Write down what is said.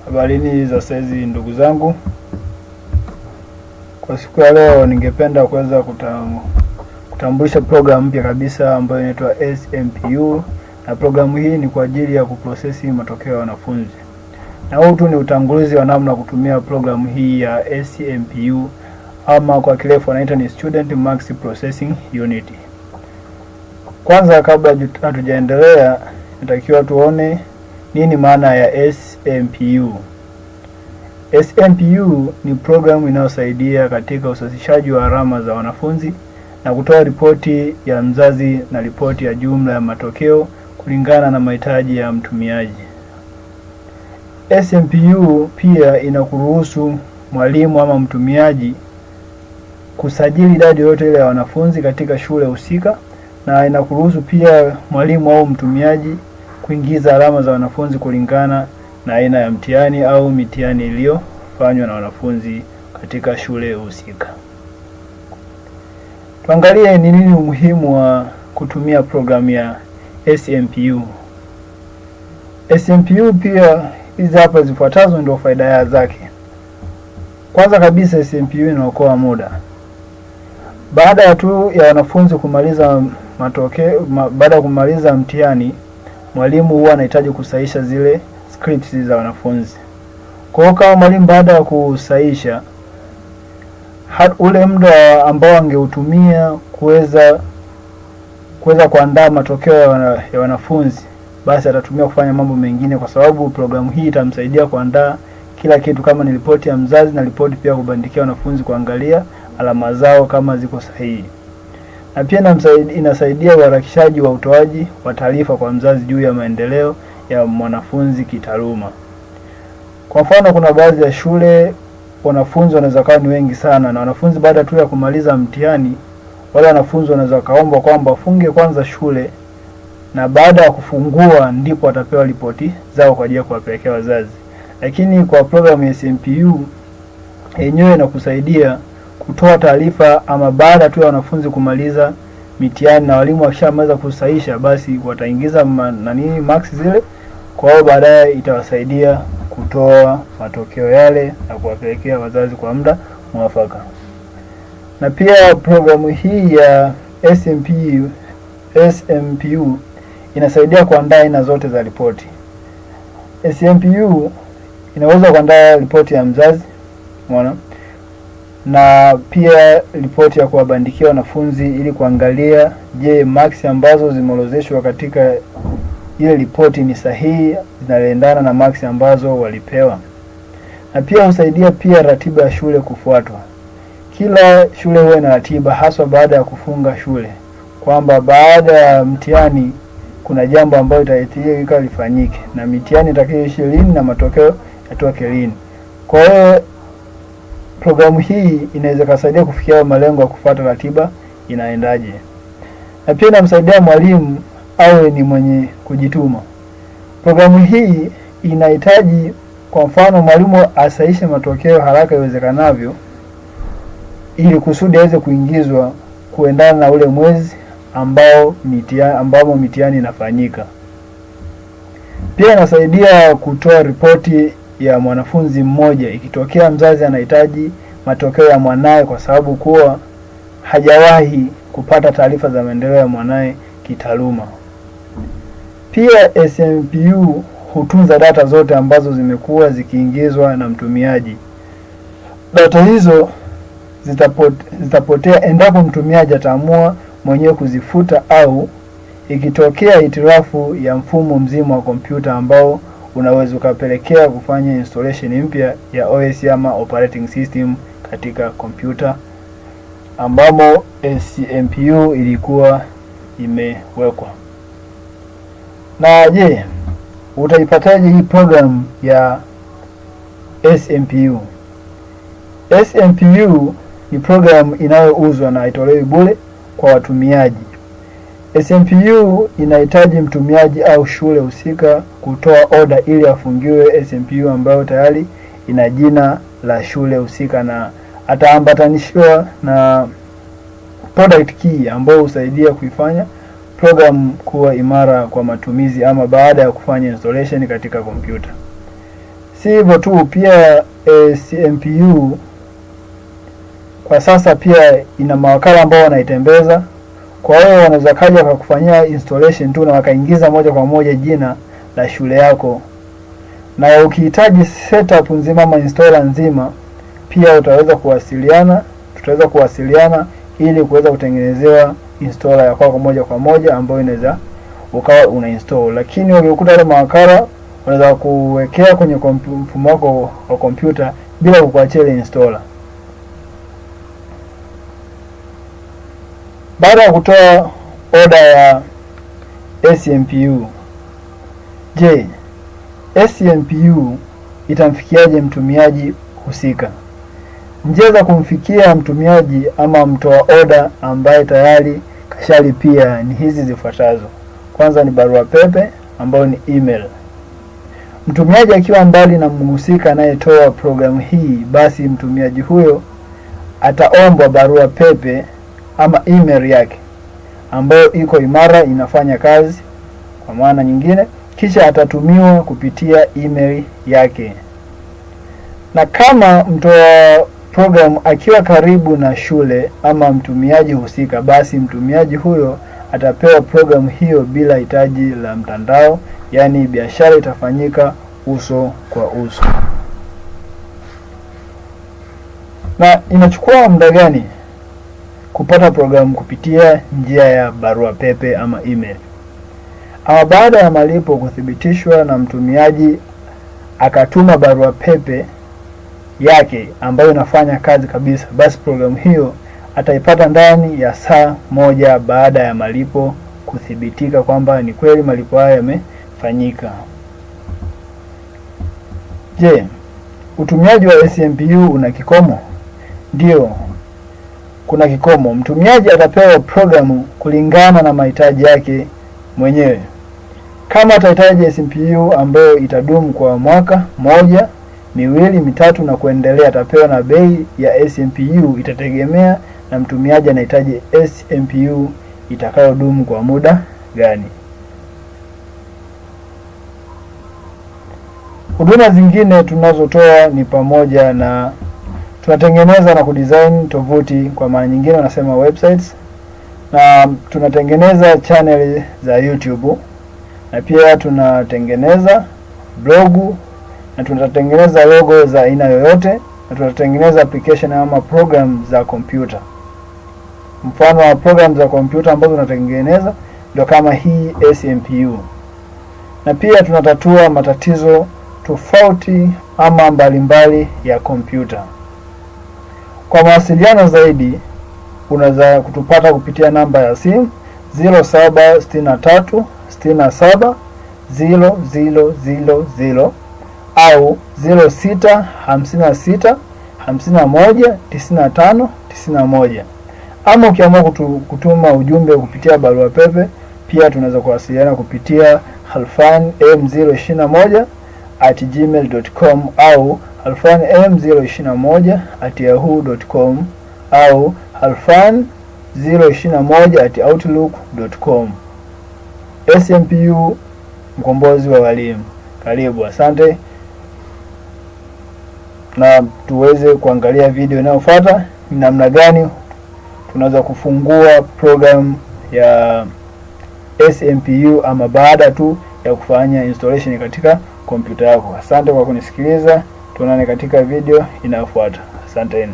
Habarini za saizi ndugu zangu. Kwa siku ya leo ningependa kuweza kutambulisha programu mpya kabisa ambayo inaitwa SMPU, na programu hii ni kwa ajili ya kuprocess matokeo ya wanafunzi. Na huu tu ni utangulizi wa namna kutumia programu hii ya SMPU, ama kwa kirefu wanaita ni Student Marks Processing Unit. Kwanza kabla hatujaendelea, natakiwa tuone nini maana ya SMPU. SMPU ni programu inayosaidia katika usasishaji wa alama za wanafunzi na kutoa ripoti ya mzazi na ripoti ya jumla ya matokeo kulingana na mahitaji ya mtumiaji. SMPU pia inakuruhusu mwalimu ama mtumiaji kusajili idadi yote ile ya wanafunzi katika shule husika, na inakuruhusu pia mwalimu au mtumiaji kuingiza alama za wanafunzi kulingana na aina ya mtihani au mitihani iliyofanywa na wanafunzi katika shule husika. Tuangalie ni nini umuhimu wa kutumia programu ya SMPU. SMPU pia hizi hapa zifuatazo ndio faida zake. Kwanza kabisa, SMPU inaokoa muda. Baada ya wanafunzi kumaliza matokeo, baada ya kumaliza mtihani, mwalimu huwa anahitaji kusahisha zile scripts za wanafunzi. Kwa hiyo kama mwalimu baada ya kusahisha, ule muda ambao angeutumia kuweza kuandaa matokeo ya wanafunzi, basi atatumia kufanya mambo mengine, kwa sababu programu hii itamsaidia kuandaa kila kitu, kama ni ripoti ya mzazi na ripoti pia kubandikia wanafunzi kuangalia alama zao kama ziko sahihi. Na pia inasaidia uharakishaji wa utoaji wa taarifa kwa mzazi juu ya maendeleo ya mwanafunzi kitaaluma. Kwa mfano, kuna baadhi ya shule wanafunzi wanaweza kuwa ni wengi sana, na wanafunzi baada tu ya kumaliza mtihani, wale wanafunzi wanaweza kaomba kwamba wafunge kwanza shule, na baada ya kufungua ndipo watapewa ripoti zao kwa ajili ya kuwapelekea wazazi. Lakini kwa programu ya SMPU yenyewe inakusaidia kutoa taarifa ama baada tu ya wanafunzi kumaliza mitihani, na walimu wakishamaliza kusahisha, basi wataingiza marks zile. Kwa hiyo baadaye itawasaidia kutoa matokeo yale na kuwapelekea wazazi kwa muda mwafaka. Na pia programu hii ya SMPU inasaidia kuandaa aina zote za ripoti. SMPU inaweza kuandaa ripoti ya mzazi, umeona, na pia ripoti ya kuwabandikia wanafunzi ili kuangalia je, marks ambazo zimeorodheshwa katika ile ripoti ni sahihi, zinaendana na marks ambazo walipewa. Na pia husaidia pia ratiba ya shule kufuatwa. Kila shule huwa na ratiba, haswa baada ya kufunga shule, kwamba baada ya mtihani kuna jambo ambalo itahitajika lifanyike, na mitihani itakayoisha lini na matokeo yatoke lini. Kwa hiyo programu hii inaweza kusaidia kufikia malengo ya kufuata ratiba inaendaje. Na pia inamsaidia mwalimu awe ni mwenye kujituma. Programu hii inahitaji, kwa mfano, mwalimu asahishe matokeo haraka iwezekanavyo ili kusudi aweze kuingizwa kuendana na ule mwezi ambao mitihani inafanyika. Pia inasaidia kutoa ripoti ya mwanafunzi mmoja ikitokea mzazi anahitaji matokeo ya mwanae, kwa sababu kuwa hajawahi kupata taarifa za maendeleo ya mwanae kitaaluma. Pia SMPU hutunza data zote ambazo zimekuwa zikiingizwa na mtumiaji. Data hizo zitapotea endapo mtumiaji ataamua mwenyewe kuzifuta, au ikitokea hitilafu ya mfumo mzima wa kompyuta ambao unaweza ukapelekea kufanya installation mpya ya OS ama operating system katika kompyuta ambamo SMPU ilikuwa imewekwa. Na je, utaipataje hii program ya SMPU? SMPU ni program inayouzwa na haitolewi bure kwa watumiaji. SMPU inahitaji mtumiaji au shule husika kutoa order ili afungiwe SMPU ambayo tayari ina jina la shule husika, na ataambatanishwa na product key ambayo husaidia kuifanya program kuwa imara kwa matumizi ama baada ya kufanya installation katika kompyuta. Si hivyo tu, pia SMPU kwa sasa pia ina mawakala ambao wanaitembeza. Kwa hiyo wanaweza kaja wakakufanyia installation tu na wakaingiza moja kwa moja jina la shule yako, na ukihitaji setup nzima ama installer nzima pia tutaweza kuwasiliana ili kuweza kutengenezewa installer ya kwako moja kwa moja ambayo inaweza ukawa una install. Lakini ukikuta wale mawakala wanaweza kuwekea kwenye mfumo wako wa kompyuta bila kukuachia ile installer. Baada ya kutoa oda ya SMPU, je, SMPU itamfikiaje mtumiaji husika? Njia za kumfikia mtumiaji ama mtoa oda ambaye tayari kashalipia ni hizi zifuatazo. Kwanza ni barua pepe ambayo ni email. Mtumiaji akiwa mbali na mhusika anayetoa programu hii, basi mtumiaji huyo ataombwa barua pepe ama email yake ambayo iko imara, inafanya kazi kwa maana nyingine, kisha atatumiwa kupitia email yake. Na kama mtoa program akiwa karibu na shule ama mtumiaji husika, basi mtumiaji huyo atapewa programu hiyo bila hitaji la mtandao, yaani biashara itafanyika uso kwa uso. Na inachukua muda gani kupata programu kupitia njia ya barua pepe ama email? Ama baada ya malipo kuthibitishwa na mtumiaji akatuma barua pepe yake ambayo inafanya kazi kabisa, basi programu hiyo ataipata ndani ya saa moja baada ya malipo kuthibitika kwamba ni kweli malipo haya yamefanyika. Je, utumiaji wa SMPU una kikomo? Ndio, kuna kikomo. Mtumiaji atapewa programu kulingana na mahitaji yake mwenyewe. Kama atahitaji SMPU ambayo itadumu kwa mwaka moja, miwili, mitatu na kuendelea, atapewa, na bei ya SMPU itategemea na mtumiaji anahitaji SMPU itakayodumu kwa muda gani. Huduma zingine tunazotoa ni pamoja na tunatengeneza na kudesign tovuti, kwa maana nyingine wanasema websites, na tunatengeneza channel za YouTube, na pia tunatengeneza blogu, na tunatengeneza logo za aina yoyote, na tunatengeneza application ama program za kompyuta. Mfano wa program za kompyuta ambazo tunatengeneza ndio kama hii SMPU. Na pia tunatatua matatizo tofauti ama mbalimbali ya kompyuta. Kwa mawasiliano zaidi unaweza kutupata kupitia namba ya simu 0763 67 0000 au 0656 51 95 91. Ama ukiamua kutuma ujumbe kupitia barua pepe, pia tunaweza kuwasiliana kupitia alfan m021@gmail.com au alfan m021@yahoo.com au alfan021@outlook.com. SMPU, mkombozi wa walimu. Karibu, asante, na tuweze kuangalia video inayofuata ni namna gani tunaweza kufungua program ya SMPU ama baada tu ya kufanya installation katika kompyuta yako. Asante kwa kunisikiliza, tuonane katika video inayofuata. Asanteni.